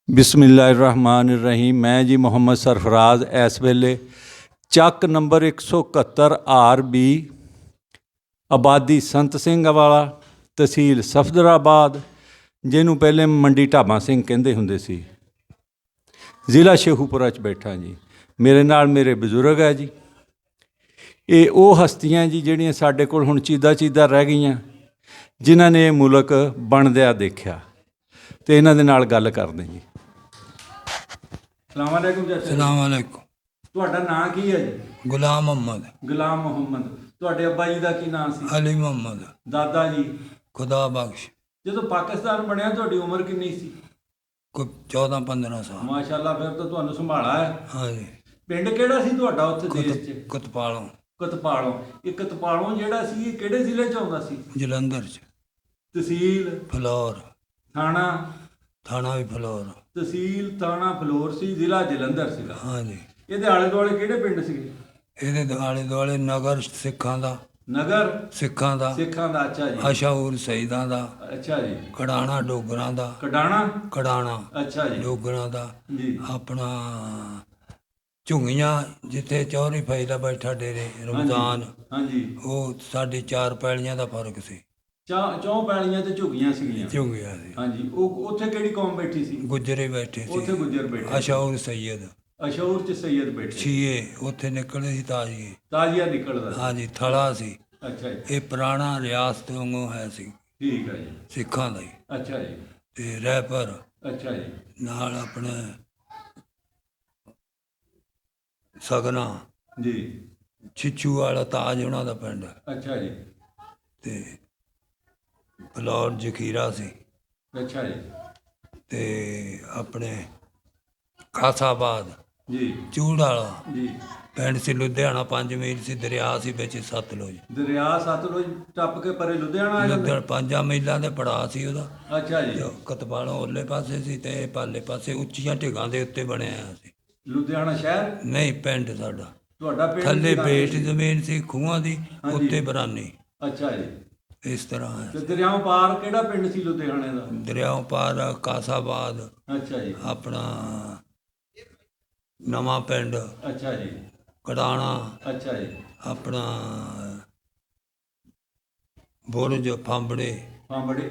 बिस्मिल्लाहिर्रहमानिर्रहीम। मैं जी मुहम्मद सरफराज इस वेले ਚੱਕ नंबर 171 RB आबादी संत सिंह वाला तहसील सफदराबाद ਜਿਹਨੂੰ ਪਹਿਲੇ ਮੰਡੀ ਢਾਬਾ ਸਿੰਘ ਕਹਿੰਦੇ ਹੁੰਦੇ ਸੀ ਜ਼ਿਲ੍ਹਾ ਸ਼ੇਖੂਪੁਰਾ 'ਚ ਬੈਠਾ ਜੀ। ਮੇਰੇ ਨਾਲ ਮੇਰੇ ਬਜ਼ੁਰਗ ਹੈ ਜੀ। ਇਹ ਉਹ ਹਸਤੀਆਂ ਜੀ ਜਿਹੜੀਆਂ ਸਾਡੇ ਕੋਲ ਹੁਣ ਚੀਦਾ ਰਹਿ ਗਈਆਂ ਜਿਨ੍ਹਾਂ ਨੇ ਇਹ ਮੁਲਕ ਬਣਦਿਆਂ ਦੇਖਿਆ ਅਤੇ ਇਹਨਾਂ ਦੇ ਨਾਲ ਗੱਲ ਕਰਦੇ ਜੀ। ਸਲਾਮ ਅਲੈਕੁਮ ਚਾਚਾ। ਸਲਾਮ ਅਲੈਕੁਮ। ਤੁਹਾਡਾ ਨਾਂ ਕੀ ਹੈ ਜੀ? ਗੁਲਾਮ ਮੁਹੰਮਦ। ਗੁਲਾਮ ਮੁਹੰਮਦ। ਤੁਹਾਡੇ ਅੱਬਾ ਜੀ ਦਾ ਕੀ ਨਾਂ ਸੀ? ਅਲੀ ਮੁਹੰਮਦ। ਦਾਦਾ ਜੀ? ਖੁਦਾ ਬਖਸ਼। ਜਦੋਂ ਪਾਕਿਸਤਾਨ ਬਣਿਆ ਤੁਹਾਡੀ ਉਮਰ ਕਿੰਨੀ ਸੀ? ਕੋਈ 14-15 ਸਾਲ। ਮਾਸ਼ਾਅੱਲਾ, ਫਿਰ ਤਾਂ ਤੁਹਾਨੂੰ ਸੰਭਾਲਾ ਹੈ। ਹਾਂਜੀ। ਪਿੰਡ ਕਿਹੜਾ ਸੀ ਤੁਹਾਡਾ ਉੱਥੇ ਦੇਸ਼ 'ਚ? ਕਤਪਾਲੋਂ। ਕਤਪਾਲੋਂ। ਇਹ ਕਤਪਾਲੋਂ ਜਿਹੜਾ ਸੀ ਇਹ ਕਿਹੜੇ ਜ਼ਿਲ੍ਹੇ 'ਚ ਆਉਂਦਾ ਸੀ? ਜਲੰਧਰ 'ਚ। ਤਹਿਸੀਲ? ਫਲੌਰ। ਥਾਣਾ ਵੀ ਫਲੌਰ। ਤਹਿਸੀਲ ਥਾਣਾ ਫਲੌਰ ਸੀ, ਜ਼ਿਲ੍ਹਾ ਜਲੰਧਰ ਸੀਗਾ। ਹਾਂਜੀ। ਇਹਦੇ ਆਲੇ ਦੁਆਲੇ ਕਿਹੜੇ ਪਿੰਡ ਸੀਗੇ? ਇਹਦੇ ਆਲੇ ਦੁਆਲੇ ਨਗਰ ਸਿੱਖਾਂ ਦਾ। ਨਗਰ ਸਿੱਖਾਂ ਦਾ। ਅੱਛਾ ਜੀ। ਅਸ਼ਾਊਰ ਸਈਦਾਂ ਦਾ। ਅੱਛਾ ਜੀ। ਕੜਾਣਾ ਡੋਗਰਾਂ ਦਾ। ਕੜਾਣਾ। ਅੱਛਾ ਜੀ। ਡੋਗਰਾਂ ਦਾ ਜੀ। ਆਪਣਾ ਝੁੰਗੀਆਂ ਜਿੱਥੇ ਚੌਧਰੀ ਫੈਜ਼ਲਾ ਬੈਠਾ ਡੇਰੇ ਰਮਜ਼ਾਨ। ਹਾਂਜੀ। ਉਹ ਸਾਡੀ 4 ਪੈਲੀਆਂ ਦਾ ਫਰਕ ਸੀ। ਚੌਂ ਪੈਲੀਆਂ ਤੇ ਝੁੱਗੀਆਂ ਸੀਗੀਆਂ। ਝੁੰਗੀਆਂ ਸੀ। ਹਾਂਜੀ। ਉਹ ਉੱਥੇ ਕਿਹੜੀ ਕੌਮ ਬੈਠੀ ਸੀ? ਗੁੱਜਰੇ ਬੈਠੇ ਸੀ। ਉੱਥੇ ਗੁੱਜਰ ਬੈਠੇ। ਅਸ਼ਾਊਰ ਸੈਦ। ਅਸ਼ੌਰ 'ਚ ਸੈਦ ਬੈਠੇ। ਛੀਏ ਉੱਥੇ ਨਿਕਲਦੇ ਸੀ ਤਾਜ਼ੀਏ। ਤਾਜ਼ੀਆ ਨਿਕਲਦਾ। ਹਾਂਜੀ। ਥਲਾ ਸੀ। ਅੱਛਾ ਜੀ। ਇਹ ਪੁਰਾਣਾ ਰਿਆਸਤ ਵਾਂਗੂ ਹੈ ਸੀ। ਠੀਕ ਹੈ ਜੀ। ਸਿੱਖਾਂ ਦਾ ਹੀ। ਅੱਛਾ ਜੀ। ਤੇ ਰਹਿਪਰ। ਅੱਛਾ ਜੀ। ਨਾਲ ਆਪਣੇ ਸਗਨਾ ਜੀ। ਛਿੱਛੂ ਵਾਲਾ ਤਾਜ ਉਹਨਾਂ ਦਾ ਪਿੰਡ। ਅੱਛਾ ਜੀ। ਤੇ ਫਲੌਰ ਜ਼ਖੀਰਾ ਸੀ। ਅੱਛਾ ਜੀ। ਤੇ ਆਪਣੇ ਖਾਸਾਬਾਦ ਜੀ। ਚੂੜ ਵਾਲਾ ਜੀ। ਪਿੰਡ ਸੀ। ਲੁਧਿਆਣਾ 5 ਮੀਲ ਸੀ। ਦਰਿਆ ਸੀ ਵਿੱਚ ਸਤਲੁਜ। ਦਰਿਆ ਸਤਲੁਜ ਟੱਪ ਕੇ ਪਰੇ ਲੁਧਿਆਣਾ ਆ ਜਾਂਦਾ? 5 ਮੀਲਾਂ ਦੇ ਪੜਾਅ ਸੀ ਉਹਦਾ। ਅੱਛਾ ਜੀ। ਕਤਪਾਲੋਂ ਉਰਲੇ ਪਾਸੇ ਸੀ ਤੇ ਪਾਲੇ ਪਾਸੇ ਉੱਚੀਆਂ ਢਿੱਗਾਂ ਦੇ ਉੱਤੇ ਬਣਿਆ ਹੋਇਆ ਸੀ। ਲੁਧਿਆਣਾ ਸ਼ਹਿਰ? ਨਹੀਂ, ਪਿੰਡ ਸਾਡਾ। ਤੁਹਾਡਾ ਪਿੰਡ? ਥੱਲੇ ਬੇਟ ਜ਼ਮੀਨ ਸੀ ਖੂਹਾਂ ਦੀ, ਉੱਤੇ ਬਰਾਨੀ। ਅੱਛਾ ਜੀ। ਇਸ ਤਰ੍ਹਾਂ ਤੇ ਦਰਿਆਓਂ ਪਾਰ ਕਿਹੜਾ ਪਿੰਡ ਸੀ ਲੁਧਿਆਣੇ ਦਾ? ਦਰਿਆਓਂ ਪਾਰ ਕਾਸਾਬਾਦ। ਅੱਛਾ ਜੀ। ਆਪਣਾ ਨਵਾਂ ਪਿੰਡ। ਅੱਛਾ ਜੀ। ਕੜਾਣਾ। ਅੱਛਾ ਜੀ। ਆਪਣਾ ਬੁਰਜ ਫਾਂਬੜੇ।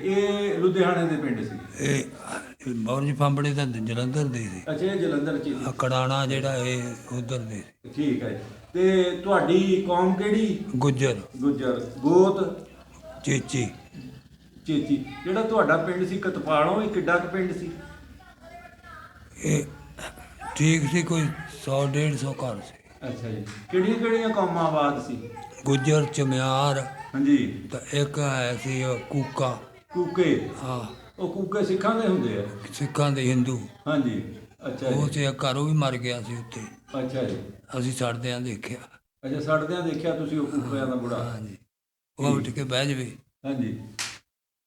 ਇਹ ਲੁਧਿਆਣੇ ਦੇ ਪਿੰਡ ਸੀ? ਇਹ ਬੁਰਜ ਫਾਂਬੜੇ ਤਾਂ ਜਲੰਧਰ ਦੇ ਸੀ। ਅੱਛਾ, ਇਹ ਜਲੰਧਰ 'ਚ ਸੀ। ਕੜਾਣਾ ਜਿਹੜਾ ਇਹ ਉਧਰ ਦੇ ਸੀ। ਠੀਕ ਹੈ ਜੀ। ਤੇ ਤੁਹਾਡੀ ਕੌਮ ਕਿਹੜੀ? ਗੁੱਜਰ। ਗੋਤ? ਚੇਚੀ। ਜਿਹੜਾ ਤੁਹਾਡਾ ਪਿੰਡ ਸੀ ਕਤਪਾਲੋਂ, ਇਹ ਕਿੱਡਾ ਕੁ ਪਿੰਡ ਸੀ? ਇਹ ਠੀਕ ਸੀ, ਕੋਈ 100-150 ਘਰ ਸੀ। ਅੱਛਾ ਜੀ। ਕਿਹੜੀਆਂ ਕੌਮਾਂ ਆਬਾਦ ਸੀ? ਗੁੱਜਰ, ਚਮਿਆਰ। ਹਾਂਜੀ। ਤਾਂ ਇੱਕ ਹੈ ਸੀ ਕੂਕਾ। ਕੂਕੇ? ਹਾਂ। ਉਹ ਕੂਕੇ ਸਿੱਖਾਂ ਦੇ ਹੁੰਦੇ ਆ? ਸਿੱਖਾਂ ਦੇ ਹਿੰਦੂ। ਹਾਂਜੀ। ਅੱਛਾ ਉਹ ਜੀ। ਤੇ ਘਰੋਂ ਵੀ ਮਰ ਗਿਆ ਸੀ ਉੱਥੇ। ਅੱਛਾ ਜੀ। ਅਸੀਂ ਸੜਦਿਆਂ ਦੇਖਿਆ। ਅੱਛਾ, ਸੜਦਿਆਂ ਦੇਖਿਆ ਤੁਸੀਂ ਉਹ ਕੂਕਿਆਂ ਦਾ ਬੁੜਾ? ਹਾਂਜੀ। ਉਹ ਉੱਠ ਕੇ ਬਹਿ ਜਵੇ। ਹਾਂਜੀ।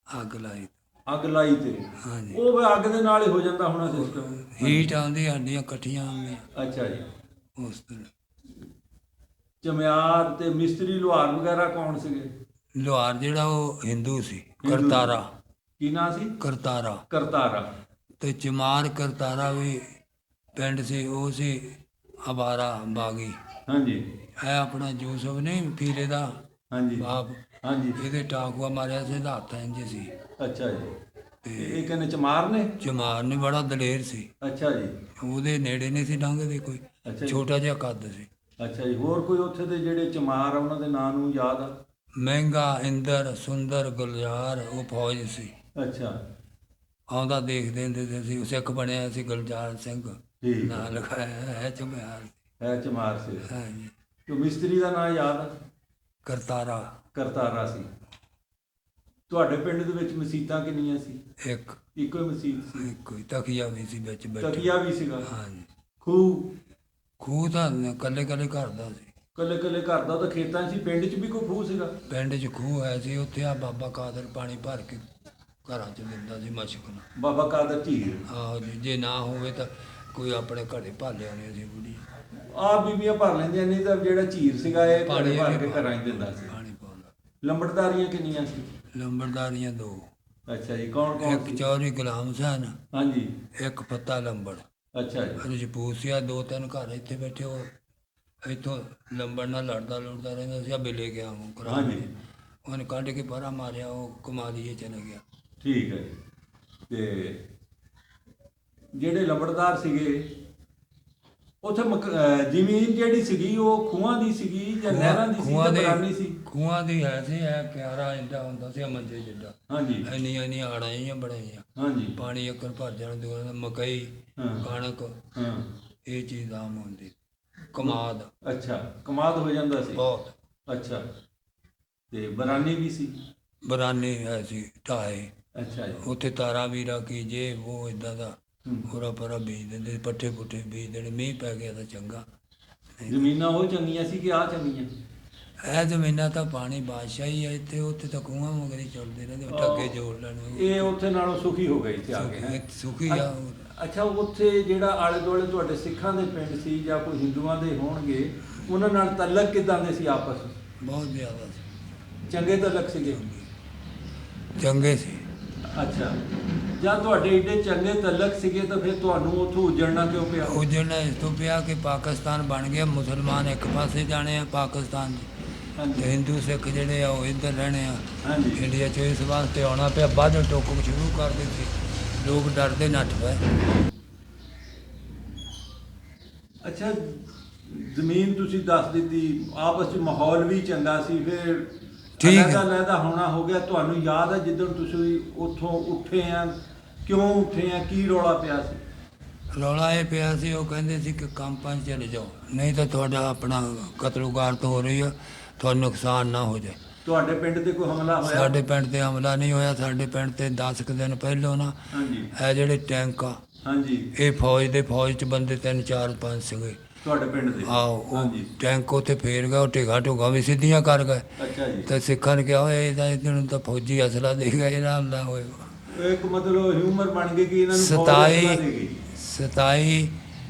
ਅੱਗ ਲਾਈ ਤੇ? ਹਾਂਜੀ। ਉਹ ਅੱਗ ਦੇ ਨਾਲ ਹੀ ਹੋ ਜਾਂਦਾ ਹੋਣਾ ਸਿਸਟਮ? ਹੀਟ ਆਉਂਦੀ, ਹੱਡੀਆਂ ਇਕੱਠੀਆਂ ਆਉਂਦੀਆਂ। ਅੱਛਾ ਜੀ। ਉਸ ਤਰ੍ਹਾਂ। ਚਮਿਆਰ ਤੇ ਮਿਸਤਰੀ ਲੁਹਾਰ ਵਗੈਰਾ ਕੌਣ ਸੀਗੇ? ਲੁਹਾਰ ਜਿਹੜਾ ਉਹ ਹਿੰਦੂ ਸੀ। ਕਰਤਾਰਾ। ਕੀ ਨਾਂ ਸੀ? ਕਰਤਾਰਾ। ਤੇ ਚਮਾਰ ਕਰਤਾਰਾ ਵੀ ਪਿੰਡ ਸੀ। ਉਹ ਸੀ ਅਬਾਰਾ ਬਾਗੀ। ਹਾਂਜੀ। ਹੈ ਆਪਣਾ ਯੂਸਫ ਨਹੀਂ ਪੀਰੇ ਦਾ? ਹਾਂਜੀ। ਬਾਪ। ਹਾਂਜੀ। ਇਹਦੇ ਟਾਕੂਆ ਮਾਰਿਆ ਸੀ, ਇਹਦਾ ਹੱਥ ਇੰਝ ਸੀ। ਅੱਛਾ ਜੀ। ਤੇ ਇਹ ਕਹਿੰਦੇ ਚਮਾਰ ਨੇ? ਚਮਾਰ ਨੇ ਬੜਾ ਦਲੇਰ ਸੀ। ਅੱਛਾ ਜੀ। ਉਹਦੇ ਨੇੜੇ ਨਹੀਂ ਸੀ ਲੰਘਦੇ ਕੋਈ। ਅੱਛਾ ਜੀ। ਛੋਟਾ ਜਿਹਾ ਕੱਦ ਸੀ। ਅੱਛਾ ਜੀ। ਹੋਰ ਕੋਈ ਉੱਥੇ ਦੇ ਜਿਹੜੇ ਚਮਾਰ ਆ ਉਹਨਾਂ ਦੇ ਨਾਂ ਨੂੰ ਯਾਦ ਆ? ਮਹਿੰਗਾ, ਇੰਦਰ, ਸੁੰਦਰ, ਗੁਲਜ਼ਾਰ। ਉਹ ਫੌਜ ਸੀ। ਅੱਛਾ। ਆਉਂਦਾ ਦੇਖਦੇ ਹੁੰਦੇ ਸੀ। ਸਿੱਖ ਬਣਿਆ ਸੀ ਗੁਲਜ਼ਾਰ ਸਿੰਘ। ਠੀਕ। ਨਾਂ ਲਿਖਾਇਆ ਹੈ ਚਮਾਰ। ਚਮਾਰ ਸੀ। ਹਾਂਜੀ। ਤੇ ਮਿਸਤਰੀ ਦਾ ਨਾਂ ਯਾਦ ਆ? ਕਰਤਾਰਾ ਸੀ। ਤੁਹਾਡੇ ਪਿੰਡ ਦੇ ਵਿੱਚ ਮਸੀਤਾਂ ਕਿੰਨੀਆਂ ਸੀ? ਇੱਕੋ ਹੀ ਮਸੀਤ ਸੀ? ਇੱਕੋ ਹੀ। ਤਕੀਆ ਵੀ ਸੀ ਵਿੱਚ ਬੈਠਾ। ਤਕੀਆ ਵੀ ਸੀਗਾ? ਹਾਂਜੀ। ਖੂਹ ਤਾਂ ਕੱਲੇ ਘਰ ਦਾ ਸੀ। ਕੱਲੇ ਘਰ ਦਾ? ਤਾਂ ਖੇਤਾਂ 'ਚ ਸੀ? ਪਿੰਡ 'ਚ ਵੀ ਕੋਈ ਖੂਹ ਸੀਗਾ? ਪਿੰਡ 'ਚ ਖੂਹ ਹੈ ਸੀ। ਉੱਥੇ ਆ ਬਾਬਾ ਕਾਦਰ ਪਾਣੀ ਭਰ ਕੇ ਘਰਾਂ 'ਚ ਦਿੰਦਾ ਸੀ ਮਸ਼ਕ ਨਾਲ। ਬਾਬਾ ਕਾਦਰ ਝੀਰ? ਆਹੋ ਜੀ। ਜੇ ਨਾ ਹੋਵੇ ਤਾਂ ਕੋਈ ਆਪਣੇ ਘਰੇ ਭਾਲੇ ਆਉਣੇ ਸੀ ਬੁੜੀ। ਆਹ ਬੀਬੀਆਂ ਭਰ ਲੈਂਦੀਆਂ, ਨਹੀਂ ਤਾਂ ਜਿਹੜਾ ਝੀਰ ਸੀਗਾ ਇਹ ਪਾਣੀ ਭਰ ਕੇ ਘਰਾਂ 'ਚ ਦਿੰਦਾ ਸੀ। ਪਾਣੀ ਪਾਉਂਦਾ। ਲੰਬੜਦਾਰੀਆਂ ਕਿੰਨੀਆਂ ਸੀ? ਲੰਬੜਦਾਰੀਆਂ 2। ਅੱਛਾ ਜੀ, ਕੌਣ ਕੌਣ ਇੱਕ ਸੀ? ਚੌਧਰੀ ਗੁਲਾਮ ਹੁਸੈਨ, ਹਾਂਜੀ। ਇੱਕ ਫੱਤਾ ਲੰਬੜ, ਅੱਛਾ ਜੀ। ਰਜਪੂਤੀਆ, 2-3 ਘਰ ਇੱਥੇ ਬੈਠੇ। ਉਹ ਇੱਥੋਂ ਲੰਬੜ ਨਾਲ ਲੜਦਾ ਰਹਿੰਦਾ ਸੀ। ਆ ਬਿੱਲੇ ਗਿਆ ਉਹ ਕਰਾ ਹਾਂਜੀ। ਉਹਨੇ ਕੱਢ ਕੇ ਪਰਾ ਮਾਰਿਆ, ਉਹ ਕਮਾਲੀਏ ਚਲੇ ਗਿਆ। ਠੀਕ ਹੈ ਜੀ। ਤੇ ਜਿਹੜੇ ਲੰਬੜਦਾਰ ਸੀਗੇ ਉੱਥੇ ਜ਼ਮੀਨ ਜਿਹੜੀ ਸੀਗੀ ਉਹ ਖੂਹਾਂ ਦੀ ਸੀਗੀ ਜਾਂ ਨਹਿਰਾਂ ਦੀ ਸੀ ਜਾਂ ਬਰਾਨੀ ਸੀ? ਖੂਹਾਂ ਦੀ ਹੈ ਸੀ। ਇਹ ਕਿਆਰਾ ਇੰਦਾ ਹੁੰਦਾ ਸੀ, ਮੰਜੇ ਜਿੱਡਾ। ਹਾਂਜੀ। ਇੰਨੀਆਂ ਆੜਾਂ ਜਿਹੀਆਂ ਬਣਾਈਆਂ, ਹਾਂਜੀ। ਪਾਣੀ ਇੱਕਣ ਭਰ ਜਾਣ, ਦੋ ਮਕਈ, ਕਣਕ, ਹਾਂ, ਇਹ ਚੀਜ਼ ਆਮ ਹੁੰਦੀ। ਕਮਾਦ। ਅੱਛਾ, ਕਮਾਦ ਹੋ ਜਾਂਦਾ ਸੀ ਬਹੁਤ। ਅੱਛਾ। ਤੇ ਬਰਾਨੀ ਵੀ ਸੀ? ਬਰਾਨੀ ਹੈ ਸੀ, ਢਾਏ। ਅੱਛਾ ਜੀ। ਉੱਥੇ ਤਾਰਾ ਵੀਰਾ ਕੀ ਜੇ ਉਹ ਇਦਾਂ ਦਾ ਹੋਰਾ ਪਰਾ ਬੀਜ ਦਿੰਦੇ, ਪੱਠੇ ਪੁੱਠੇ ਬੀਜ ਦੇਣੇ। ਮੀਂਹ ਪੈ ਗਿਆ ਤਾਂ ਚੰਗਾ। ਜ਼ਮੀਨਾਂ ਉਹ ਚੰਗੀਆਂ ਸੀ ਕਿ ਆਹ ਚੰਗੀਆਂ? ਇਹ ਜ਼ਮੀਨਾਂ ਤਾਂ ਪਾਣੀ ਬਾਦਸ਼ਾਹੀ ਹੈ ਇੱਥੇ, ਉੱਥੇ ਤਾਂ ਖੂਹਾਂ ਵਗੈਰੇ ਚੱਲਦੇ ਰਹਿੰਦੇ, ਢੱਗੇ ਜੋੜ ਲੈਣੇ। ਇਹ ਉੱਥੇ ਨਾਲੋਂ ਸੁਖੀ ਹੋ ਗਈ ਇੱਥੇ ਆ ਕੇ, ਹੈਂ? ਸੁਖੀ ਆ। ਅੱਛਾ, ਉੱਥੇ ਜਿਹੜਾ ਆਲੇ ਦੁਆਲੇ ਤੁਹਾਡੇ ਸਿੱਖਾਂ ਦੇ ਪਿੰਡ ਸੀ ਜਾਂ ਕੋਈ ਹਿੰਦੂਆਂ ਦੇ ਹੋਣਗੇ, ਉਹਨਾਂ ਨਾਲ ਤਾਲੁਕ ਕਿੱਦਾਂ ਦੇ ਸੀ ਆਪਸ ਵਿੱਚ? ਬਹੁਤ ਜ਼ਿਆਦਾ ਸੀ। ਚੰਗੇ ਤਾਲੁਕ ਸੀਗੇ? ਚੰਗੇ ਸੀ। ਅੱਛਾ, ਜਾਂ ਤੁਹਾਡੇ ਏਡੇ ਚੰਗੇ ਤਾਲੁਕ ਸੀਗੇ ਤਾਂ ਫਿਰ ਤੁਹਾਨੂੰ ਉੱਥੋਂ ਉੱਜੜਨਾ ਕਿਉਂ ਪਿਆ? ਉੱਜੜਨਾ ਇਸ ਤੋਂ ਪਿਆ ਕਿ ਪਾਕਿਸਤਾਨ ਬਣ ਗਿਆ, ਮੁਸਲਮਾਨ ਇੱਕ ਪਾਸੇ ਜਾਣੇ ਆ ਪਾਕਿਸਤਾਨ 'ਚ, ਤੇ ਹਿੰਦੂ ਸਿੱਖ ਜਿਹੜੇ ਆ ਉਹ ਇੱਧਰ ਰਹਿਣੇ ਆ ਇੰਡੀਆ 'ਚ। ਇਸ ਵਾਸਤੇ ਆਉਣਾ ਪਿਆ। ਵੱਧ ਟੋਕ ਸ਼ੁਰੂ ਕਰ ਦਿੱਤੀ, ਲੋਕ ਡਰਦੇ ਨੱਠ ਪਏ। ਅੱਛਾ, ਜ਼ਮੀਨ ਤੁਸੀਂ ਦੱਸ ਦਿੱਤੀ, ਆਪਸ 'ਚ ਮਾਹੌਲ ਵੀ ਚੰਗਾ ਸੀ, ਫਿਰ ਠੀਕ ਹੈ। ਅਲੱਗ ਹੋਣਾ ਹੋ ਗਿਆ। ਤੁਹਾਨੂੰ ਯਾਦ ਹੈ ਜਿੱਦਣ ਤੁਸੀਂ ਉੱਥੋਂ ਉੱਠੇ ਆ, ਕਿਉਂ ਉੱਠੇ ਆ, ਕੀ ਰੌਲਾ ਪਿਆ ਸੀ? ਰੌਲਾ ਇਹ ਪਿਆ ਸੀ, ਉਹ ਕਹਿੰਦੇ ਸੀ ਕਿ ਕੰਪਾਂ 'ਚ ਚਲੇ ਜਾਓ, ਨਹੀਂ ਤਾਂ ਤੁਹਾਡਾ ਆਪਣਾ ਕਤਲੋਗਾਰਤ ਹੋ ਰਹੀ ਆ, ਤੁਹਾਨੂੰ ਨੁਕਸਾਨ ਨਾ ਹੋ ਜਾਏ। ਤੁਹਾਡੇ ਪਿੰਡ ਤੇ ਕੋਈ ਹਮਲਾ ਹੋਇਆ? ਸਾਡੇ ਪਿੰਡ ਤੇ ਹਮਲਾ ਨਹੀਂ ਹੋਇਆ। ਸਾਡੇ ਪਿੰਡ ਤੇ 10 ਕੁ ਦਿਨ ਪਹਿਲੋਂ ਨਾ, ਹਾਂਜੀ। ਇਹ ਜਿਹੜੇ ਟੈਂਕ ਆ, ਹਾਂਜੀ। ਇਹ ਫੌਜ 'ਚ ਬੰਦੇ 3 4 5 ਸੀਗੇ ਤੁਹਾਡੇ ਪਿੰਡ ਦੇ? ਆਹੋ, ਉਹ ਹਾਂਜੀ। ਟੈਂਕ ਉੱਥੇ ਫੇਰ ਗਿਆ, ਉਹ ਢੇਗਾ ਢੋਗਾ ਵੀ ਸਿੱਧੀਆਂ ਕਰ ਗਏ। ਅੱਛਾ ਜੀ। ਤੇ ਸਿੱਖਾਂ ਨੇ ਕਿਹਾ ਹੋਇਆ ਇਹਨਾਂ ਨੂੰ ਤਾਂ ਫੌਜੀ ਅਸਲਾ ਦੇ ਗਿਆ, ਇਹਦਾ ਹਮਲਾ ਹੋਏਗਾ। ਇੱਕ ਮਤਲਬ ਹਿਊਮਰ ਬਣ ਗਈ ਕਿ ਇਹਨਾਂ ਨੂੰ ਫੌਜ ਅਸਲਾ ਦੇ ਗਈ। 27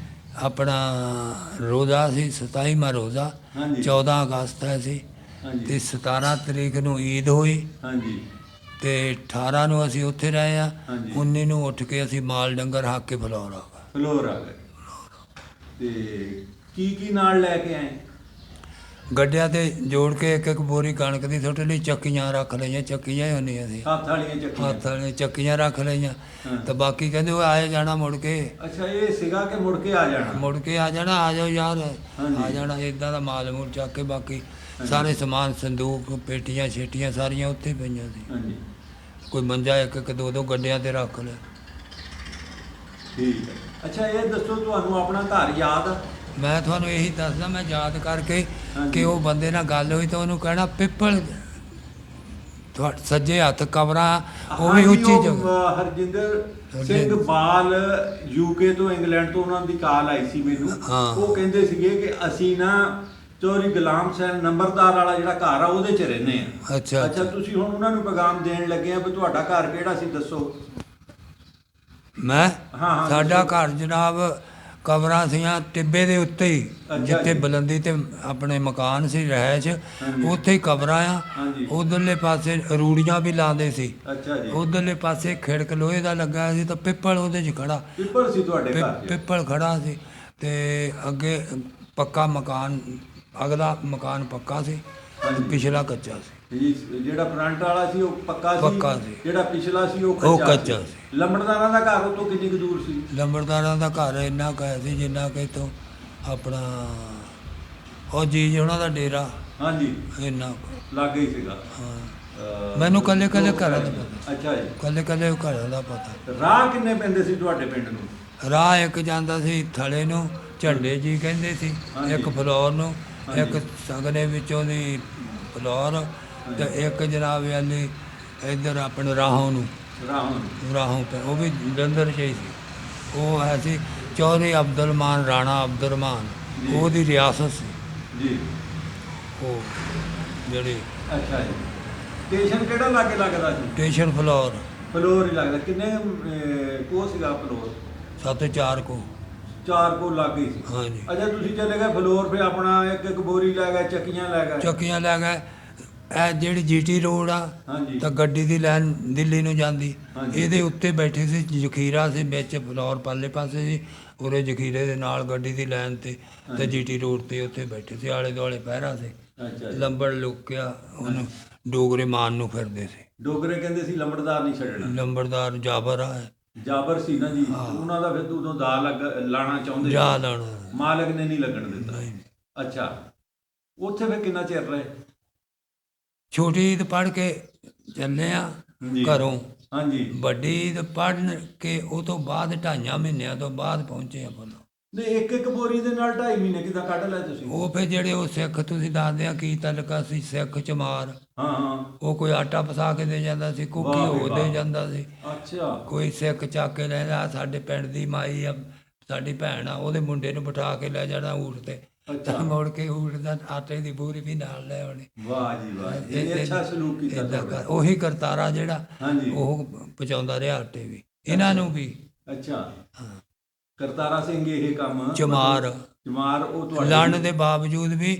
ਆਪਣਾ ਰੋਜ਼ਾ ਸੀ, 27ਵਾਂ ਰੋਜ਼ਾ। ਹਾਂਜੀ। 14 ਅਗਸਤ ਹੈ ਸੀ, ਹਾਂਜੀ। ਤੇ 17 ਤਰੀਕ ਨੂੰ ਈਦ ਹੋਈ, ਹਾਂਜੀ। ਤੇ 18 ਨੂੰ ਅਸੀਂ ਉੱਥੇ ਰਹੇ ਆ। ਹਾਂਜੀ। 19 ਨੂੰ ਉੱਠ ਕੇ ਅਸੀਂ ਮਾਲ ਡੰਗਰ ਹੱਕ ਕੇ ਫਲੋਰ ਆ ਗਏ। ਫਲੋਰ ਆ ਗਏ। ਤੇ ਕੀ ਨਾਲ ਲੈ ਕੇ ਆਏ? ਗੱਡਿਆਂ ਤੇ ਜੋੜ ਕੇ ਇੱਕ ਬੋਰੀ ਕਣਕ ਦੀ ਸੁੱਟ ਲਈ, ਚੱਕੀਆਂ ਰੱਖ ਲਈਆਂ। ਚੱਕੀਆਂ ਹੀ ਹੁੰਦੀਆਂ ਸੀ, ਹੱਥ ਵਾਲੀਆਂ ਚੱਕੀਆਂ? ਹੱਥ ਵਾਲੀਆਂ ਚੱਕੀਆਂ ਰੱਖ ਲਈਆਂ। ਹਾਂ। ਤੇ ਬਾਕੀ ਕਹਿੰਦੇ ਉਹ ਆਏ ਜਾਣਾ ਮੁੜ ਕੇ। ਅੱਛਾ, ਇਹ ਸੀਗਾ ਕਿ ਮੁੜ ਕੇ ਆ ਜਾਣਾ? ਮੁੜ ਕੇ ਆ ਜਾਣਾ, ਆ ਜਾਓ ਯਾਰ, ਹਾਂਜੀ। ਆ ਜਾਣਾ। ਇਦਾਂ ਦਾ ਮਾਲ ਮੂਲ ਚੱਕ ਕੇ, ਬਾਕੀ ਸਾਰੇ ਸਮਾਨ, ਸੰਦੂਕ, ਪੇਟੀਆਂ ਛੇਟੀਆਂ ਸਾਰੀਆਂ ਉੱਥੇ ਪਈਆਂ ਸੀ। ਹਾਂਜੀ। ਕੋਈ ਮੰਜਾ ਇੱਕ ਇੱਕ ਦੋ ਦੋ ਗੱਡਿਆਂ ਤੇ ਰੱਖ ਲਿਆ। ਠੀਕ ਹੈ। ਅੱਛਾ, ਇਹ ਦੱਸੋ ਤੁਹਾਨੂੰ ਆਪਣਾ ਘਰ ਯਾਦ ਆ? ਮੈਂ ਤੁਹਾਨੂੰ ਇਹੀ ਦੱਸਦਾ, ਮੈਂ ਯਾਦ ਕਰਕੇ ਹਾਂਜੀ। ਕਿ ਉਹ ਬੰਦੇ ਨਾਲ ਗੱਲ ਹੋਈ ਤਾਂ ਉਹਨੂੰ ਕਹਿਣਾ ਪਿੱਪਲ ਤੁਹਾਡੇ ਸੱਜੇ ਹੱਥ ਕਬਰਾਂ, ਉਹ ਵੀ ਹਾਂਜੀ, ਉੱਚੀ ਉਹ, ਜਗ੍ਹਾ। ਹਰਜਿੰਦਰ ਸਿੰਘ ਬਾਲ ਯੂਕੇ ਤੋਂ, ਇੰਗਲੈਂਡ ਤੋਂ, ਉਹਨਾਂ ਦੀ ਕਾਲ ਆਈ ਸੀ ਮੈਨੂੰ। ਹਾਂ। ਉਹ ਕਹਿੰਦੇ ਸੀਗੇ ਕਿ ਅਸੀਂ ਨਾ ਚੌਧਰੀ ਗੁਲਾਮ ਹੁਸੈਨ ਨੰਬਰਦਾਰ ਵਾਲਾ ਜਿਹੜਾ ਘਰ ਆ ਉਹਦੇ 'ਚ ਰਹਿੰਦੇ ਆ। ਅੱਛਾ। ਅੱਛਾ, ਤੁਸੀਂ ਹੁਣ ਉਹਨਾਂ ਨੂੰ ਪੈਗਾਮ ਦੇਣ ਲੱਗੇ ਆ ਵੀ ਤੁਹਾਡਾ ਘਰ ਕਿਹੜਾ ਸੀ, ਦੱਸੋ। ਮੈਂ ਹਾਂ, ਸਾਡਾ ਦੱਸੋ। ਘਰ ਜਨਾਬ ਕਬਰਾਂ ਸੀਆਂ ਟਿੱਬੇ ਦੇ ਉੱਤੇ ਹੀ, ਅੱਛਾ ਜਿੱਥੇ ਜੀ। ਬੁਲੰਦੀ ਤੇ ਆਪਣੇ ਮਕਾਨ ਸੀ ਰਹਿائش, ਹਾਂਜੀ। ਉੱਥੇ ਹੀ ਕਬਰਾਂ ਆ। ਹਾਂਜੀ। ਉਧਰਲੇ ਪਾਸੇ ਰੂੜੀਆਂ ਵੀ ਲਾਉਂਦੇ ਸੀ। ਅੱਛਾ ਜੀ। ਉਧਰਲੇ ਪਾਸੇ ਖਿੜਕ ਲੋਹੇ ਦਾ ਲੱਗਾ ਸੀ, ਤਾਂ ਪਿੱਪਲ ਉਹਦੇ 'ਚ ਖੜਾ, ਪਿੱਪਲ ਸੀ ਤੁਹਾਡੇ ਘਰ 'ਚ? ਪਿੱਪਲ ਖੜਾ ਸੀ। ਤੇ ਅੱਗੇ ਪੱਕਾ ਮਕਾਨ, ਅਗਲਾ ਮਕਾਨ ਪੱਕਾ ਸੀ, ਹਾਂਜੀ। ਪਿਛਲਾ ਕੱਚਾ ਸੀ। ਜੀ, ਜਿਹੜਾ ਫਰੰਟ ਵਾਲਾ ਸੀ ਉਹ ਪੱਕਾ ਪੱਕਾ ਸੀ। ਜਿਹੜਾ ਪਿਛਲਾ ਸੀ ਉਹ ਕੱਚਾ ਸੀ। ਲੰਬੜਦਾਰਾਂ ਦਾ ਘਰ ਉਤੋਂ ਕਿੰਨੀ ਕੁ ਦੂਰ ਸੀ? ਲੰਬੜਦਾਰਾਂ ਦਾ ਘਰ ਇੰਨਾ ਕੁ ਹੈ ਸੀ ਜਿੰਨਾ ਕਿ ਇੱਥੋਂ ਆਪਣਾ ਉਹ ਜੀਜ ਉਹਨਾਂ ਦਾ ਡੇਰਾ, ਹਾਂਜੀ, ਇੰਨਾ ਕੁ। ਲਾਗੇ ਹੀ ਸੀਗਾ। ਹਾਂ, ਮੈਨੂੰ ਕੱਲੇ ਘਰਾਂ ਦਾ ਪਤਾ। ਅੱਛਾ ਜੀ। ਕੱਲੇ ਘਰਾਂ ਦਾ ਪਤਾ। ਰਾਹ ਕਿੰਨੇ ਪੈਂਦੇ ਸੀ ਤੁਹਾਡੇ ਪਿੰਡ ਨੂੰ? ਰਾਹ ਇੱਕ ਜਾਂਦਾ ਸੀ ਥਲੇ ਨੂੰ, ਝੰਡੇ ਜੀ ਕਹਿੰਦੇ ਸੀ, ਹਾਂਜੀ। ਇੱਕ ਫਲੋਰ ਨੂੰ, ਹਾਂਜੀ। ਇੱਕ ਸਗਨੇ ਵਿੱਚੋਂ ਦੀ ਫਲੋਰ, ਤੇ ਇੱਕ ਜਨਾਬ ਵਾਲੀ ਇੱਧਰ ਆਪਣੇ ਰਾਹੋਂ ਨੂੰ, ਰਾਹੋਂ ਤੇ ਉਹ ਵੀ ਜਲੰਧਰ 'ਚ ਹੀ ਸੀ। ਉਹ ਹੈ ਸੀ ਚੌਧਰੀ ਅਬਦੁਲਮਾਨ ਰਾਣਾ ਅਬਦੁਲਮਾਨ, ਜੀ। ਉਹਦੀ ਰਿਆਸਤ ਸੀ ਜੀ। ਉਹ ਜਿਹੜੀ। ਅੱਛਾ ਜੀ। ਸਟੇਸ਼ਨ ਕਿਹੜਾ ਲਾਗੇ ਲੱਗਦਾ ਸੀ? Station floor. ਫਲੋਰ ਹੀ ਲੱਗਦਾ। ਕਿੰਨੇ ਕੋ ਸੀਗਾ ਫਲੋਰ? 7-4 ਕੋ। 4 ਕੋ ਲਾਗੇ ਸੀ। ਹਾਂਜੀ। ਅੱਛਾ, ਤੁਸੀਂ ਚਲੇ ਗਏ ਫਲੋਰ, ਫਿਰ ਆਪਣਾ ਇੱਕ ਇੱਕ ਬੋਰੀ ਲੈ ਗਏ, ਚੱਕੀਆਂ ਲੈ ਗਏ? ਚੱਕੀਆਂ ਲੈ ਗਏ। ਇਹ ਜਿਹੜੀ ਜੀਟੀ ਰੋਡ ਆ ਹਾਂਜੀ ਤਾਂ ਗੱਡੀ ਦੀ ਲਾਈਨ ਦਿੱਲੀ ਨੂੰ ਜਾਂਦੀ, ਹਾਂਜੀ। ਇਹਦੇ ਉੱਤੇ ਬੈਠੇ ਸੀ, ਜ਼ਖੀਰਾ ਸੀ ਵਿੱਚ, ਫਲੋਰ ਪਰਲੇ ਪਾਸੇ ਸੀ, ਉਰੇ ਜ਼ਖੀਰੇ ਦੇ ਨਾਲ ਗੱਡੀ ਦੀ ਲਾਈਨ ਤੇ ਤੇ ਜੀਟੀ ਰੋਡ ਤੇ ਉੱਥੇ ਬੈਠੇ ਸੀ, ਆਲੇ ਦੁਆਲੇ ਪਹਿਰਾ ਸੀ। ਅੱਛਾ ਜੀ। ਲੰਬੜ ਲੁਕਿਆ ਉਹਨੂੰ ਡੋਗਰੇ ਮਾਰਨ ਨੂੰ ਫਿਰਦੇ ਸੀ। ਡੋਗਰੇ ਕਹਿੰਦੇ ਸੀ ਲੰਬੜਦਾਰ ਨਹੀਂ ਛੱਡਣਾ। ਲੰਬੜਦਾਰ ਜਾਬਰ ਆ ਜਾਬਰ ਸੀ ਨਾ ਜੀ, ਉਹਨਾਂ ਦਾ ਫਿਰ ਉਦੋਂ ਦਾ ਲਾਣਾ ਚਾਹੁੰਦੇ ਸੀ। ਜਾ ਲੈਣਾ ਮਾਲਕ ਨੇ ਨਹੀਂ ਲੱਗਣ ਦਿੱਤਾ। ਨਹੀਂ। ਅੱਛਾ, ਉੱਥੇ ਫਿਰ ਕਿੰਨਾ ਚਿਰ ਰਹੇ? ਛੋਟੀ ਈਦ ਪੜ੍ਹ ਕੇ ਚੱਲੇ ਆ ਜੀ। ਘਰੋਂ, ਹਾਂਜੀ। ਵੱਡੀ ਈਦ ਪੜ੍ਹ ਕੇ ਉਹ ਤੋਂ ਬਾਅਦ 2.5 ਮਹੀਨਿਆਂ ਤੋਂ ਬਾਅਦ ਪਹੁੰਚੇ ਆਪਾਂ। ਨਹੀਂ, ਇੱਕ ਬੋਰੀ ਦੇ ਨਾਲ 2.5 ਮਹੀਨੇ ਕਿੱਦਾਂ ਕੱਢ ਲਏ ਤੁਸੀਂ? ਉਹ ਫਿਰ ਜਿਹੜੇ ਉਹ ਸਿੱਖ ਤੁਸੀਂ ਦੱਸਦੇ ਆ ਕੀ ਤਲਕਾ ਸੀ, ਸਿੱਖ ਚਮਾਰ, ਹਾਂ ਹਾਂ। ਉਹ ਕੋਈ ਆਟਾ ਪਸਾ ਕੇ ਦੇ ਜਾਂਦਾ ਸੀ, ਕੋਈ ਵਾਹ ਘਿਓ ਬਈ ਦੇ ਵਾਹ। ਜਾਂਦਾ ਸੀ, ਅੱਛਾ ਕੋਈ ਸਿੱਖ ਚੱਕ ਕੇ ਲੈ ਜਾ, ਸਾਡੇ ਪਿੰਡ ਦੀ ਮਾਈ ਆ, ਸਾਡੀ ਭੈਣ ਆ, ਉਹਦੇ ਮੁੰਡੇ ਨੂੰ ਬਿਠਾ ਕੇ ਲੈ ਜਾਣਾ ਊਠ ਤੇ, ਅੱਛਾ। ਮੁੜ ਕੇ ਊਠ ਦਾ ਆਟੇ ਦੀ ਬੋਰੀ ਵੀ ਨਾਲ ਲੈ ਆਉਣੀ। ਵਾਹ ਜੀ ਵਾਹ, ਇਹ ਅੱਛਾ ਸਲੂਕ ਕੀਤਾ ਏਦਾਂ ਤੁਹਾਡਾ। ਉਹੀ ਕਰਤਾਰਾ ਜਿਹੜਾ ਹਾਂਜੀ। ਉਹ ਪਹੁੰਚਾਉਂਦਾ ਰਿਹਾ ਆਟੇ ਵੀ, ਇਹਨਾਂ ਨੂੰ ਵੀ। ਅੱਛਾ, ਹਾਂ। ਕਰਤਾਰਾ ਸਿੰਘ ਇਹ ਕੰਮ ਚਮਾਰ ਚਮਾਰ ਉਹ ਤੁਹਾਡੇ ਲੜਨ ਦੇ ਬਾਵਜੂਦ ਵੀ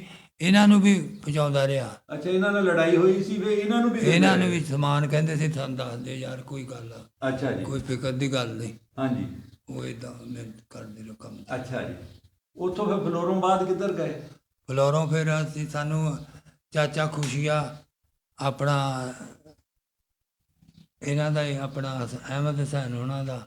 ਇਹਨਾਂ ਨੂੰ ਵੀ ਪਹੁੰਚਾਉਂਦਾ ਰਿਹਾ। ਅੱਛਾ, ਇਹਨਾਂ ਨਾਲ ਲੜਾਈ ਹੋਈ ਸੀ ਵੀ ਇਹਨਾਂ ਨੂੰ ਵੀ ਦਿੰਦੇ ਇਹਨਾਂ ਨੂੰ ਰਹੇ? ਵੀ ਸਮਾਨ ਕਹਿੰਦੇ ਸੀ, ਸਾਨੂੰ ਦੱਸ ਦੇ ਯਾਰ, ਕੋਈ ਗੱਲ ਆ, ਅੱਛਾ ਜੀ। ਕੋਈ ਫਿਕਰ ਦੀ ਗੱਲ ਨਹੀਂ, ਹਾਂਜੀ। ਉਹ ਇਦਾਂ ਕਰਦੇ ਰਹੋ ਕੰਮ। ਅੱਛਾ ਜੀ। ਉੱਥੋਂ ਫਿਰ ਫਲੋਰੋਂ ਬਾਅਦ ਕਿੱਧਰ ਗਏ? ਫਲੋਰੋਂ ਫਿਰ ਅਸੀਂ ਸਾਨੂੰ ਚਾਚਾ ਖੁਸ਼ੀਆ ਆਪਣਾ ਇਹਨਾਂ ਦਾ ਹੀ ਆਪਣਾ ਅਹਿਮਦ ਹੁਸੈਨ ਉਹਨਾਂ ਦਾ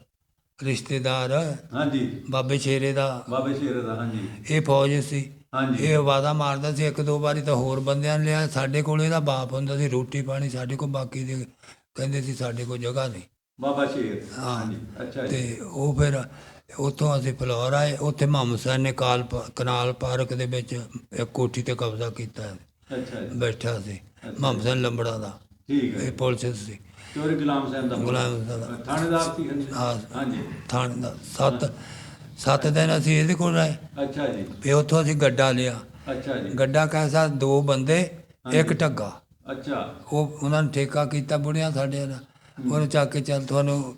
ਰਿਸ਼ਤੇਦਾਰ, ਹਾਂਜੀ। ਬਾਬੇ ਸ਼ੇਰੇ ਦਾ, ਬਾਬੇ ਸ਼ੇਰ ਦਾ। ਹਾਂਜੀ ਇਹ ਫੌਜ ਸੀ। ਹਾਂਜੀ। ਇਹ ਆਵਾਜ਼ਾਂ ਮਾਰਦਾ ਸੀ, ਇੱਕ ਦੋ ਵਾਰੀ ਤਾਂ ਹੋਰ ਬੰਦਿਆਂ ਨੇ ਲਿਆ। ਸਾਡੇ ਕੋਲ ਇਹਦਾ ਬਾਪ ਹੁੰਦਾ ਸੀ, ਰੋਟੀ ਪਾਣੀ ਸਾਡੇ ਕੋਲ, ਬਾਕੀ ਦੇ ਕਹਿੰਦੇ ਸੀ ਸਾਡੇ ਕੋਲ ਜਗ੍ਹਾ ਨਹੀਂ। ਬਾਬਾ ਸ਼ੇਰ। ਹਾਂ। ਹਾਂਜੀ। ਅੱਛਾ ਜੀ। ਤੇ ਉਹ ਫਿਰ ਉੱਥੋਂ ਅਸੀਂ ਫਲੋਰ ਆਏ। ਉੱਥੇ ਮੁਹੰਮਦ ਹੁਸੈਨ ਨੇ ਕਨਾਲ ਪਾਰਕ ਦੇ ਵਿੱਚ ਇੱਕ ਕੋਠੀ ਤੇ ਕਬਜ਼ਾ ਕੀਤਾ, ਅੱਛਾ ਜੀ। ਬੈਠਾ ਸੀ। ਮੁਹੰਮਦ ਹੁਸੈਨ ਲੰਬੜਾ ਦਾ, ਠੀਕ ਹੈ। ਇਹ ਪੁਲਿਸ ਸੀ, ਚੋਰੀ ਗੁਲਾਮ ਸਿੰਘ ਦਾ ਗੁਲਾਮ ਹੁਸੈਨ ਦਾ ਥਾਣੇਦਾਰ ਸੀ। ਹਾਂਜੀ। ਹਾਂ, ਹਾਂਜੀ। ਥਾਣੇ ਦਾ। 7 ਦਿਨ ਅਸੀਂ ਇਹਦੇ ਕੋਲ ਰਹੇ। ਅੱਛਾ ਜੀ। ਫਿਰ ਉੱਥੋਂ ਅਸੀਂ ਗੱਡਾ ਲਿਆ। ਅੱਛਾ ਜੀ। ਗੱਡਾ ਕੈਸਾ, 2 ਬੰਦੇ ਇੱਕ ਢੱਗਾ। ਅੱਛਾ। ਉਹ ਉਹਨਾਂ ਨੇ ਠੇਕਾ ਕੀਤਾ ਬੁੜਿਆਂ ਸਾਡੇ ਦਾ, ਉਹਨੂੰ ਚੱਕ ਕੇ ਚੱਲ ਤੁਹਾਨੂੰ